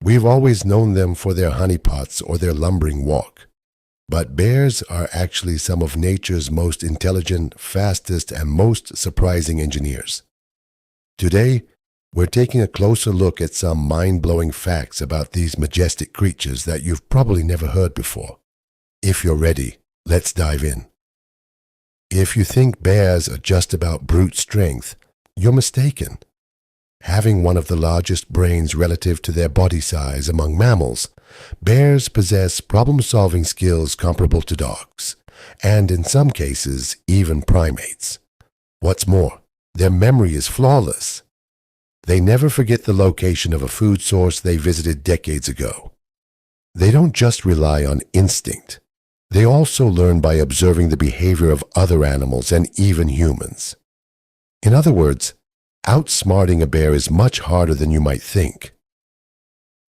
We've always known them for their honeypots or their lumbering walk. But bears are actually some of nature's most intelligent, fastest, and most surprising engineers. Today, we're taking a closer look at some mind-blowing facts about these majestic creatures that you've probably never heard before. If you're ready, let's dive in. If you think bears are just about brute strength, you're mistaken. Having one of the largest brains relative to their body size among mammals, bears possess problem-solving skills comparable to dogs, and in some cases, even primates. What's more, their memory is flawless. They never forget the location of a food source they visited decades ago. They don't just rely on instinct. They also learn by observing the behavior of other animals and even humans. In other words, outsmarting a bear is much harder than you might think.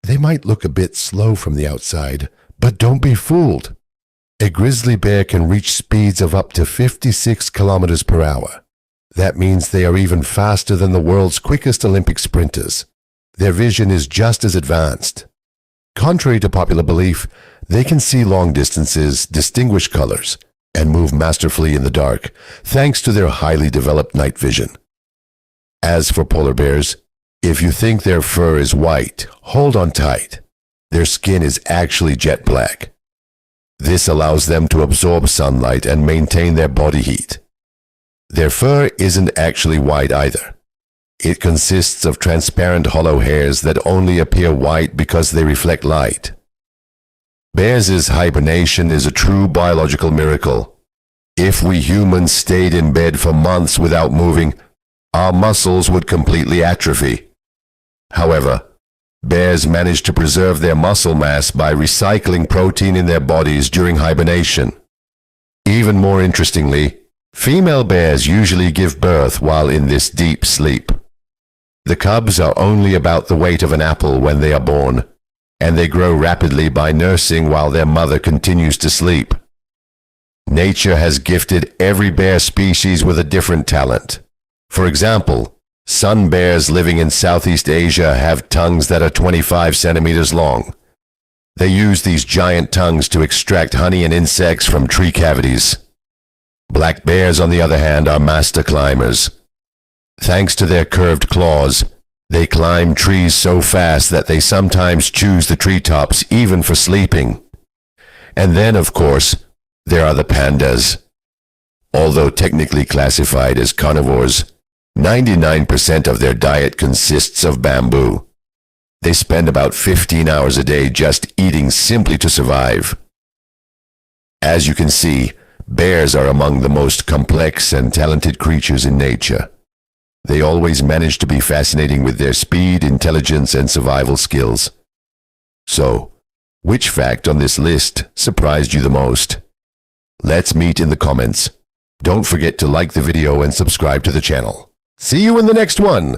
They might look a bit slow from the outside, but don't be fooled. A grizzly bear can reach speeds of up to 56 kilometers per hour. That means they are even faster than the world's quickest Olympic sprinters. Their vision is just as advanced. Contrary to popular belief, they can see long distances, distinguish colors, and move masterfully in the dark, thanks to their highly developed night vision. As for polar bears, if you think their fur is white, hold on tight. Their skin is actually jet black. This allows them to absorb sunlight and maintain their body heat. Their fur isn't actually white either. It consists of transparent hollow hairs that only appear white because they reflect light. Bears' hibernation is a true biological miracle. If we humans stayed in bed for months without moving, our muscles would completely atrophy. However, bears manage to preserve their muscle mass by recycling protein in their bodies during hibernation. Even more interestingly, female bears usually give birth while in this deep sleep. The cubs are only about the weight of an apple when they are born, and they grow rapidly by nursing while their mother continues to sleep. Nature has gifted every bear species with a different talent. For example, sun bears living in Southeast Asia have tongues that are 25 centimeters long. They use these giant tongues to extract honey and insects from tree cavities. Black bears, on the other hand, are master climbers. Thanks to their curved claws, they climb trees so fast that they sometimes choose the treetops even for sleeping. And then, of course, there are the pandas. Although technically classified as carnivores, 99% of their diet consists of bamboo. They spend about 15 hours a day just eating simply to survive. As you can see, bears are among the most complex and talented creatures in nature. They always manage to be fascinating with their speed, intelligence, and survival skills. So, which fact on this list surprised you the most? Let's meet in the comments. Don't forget to like the video and subscribe to the channel. See you in the next one!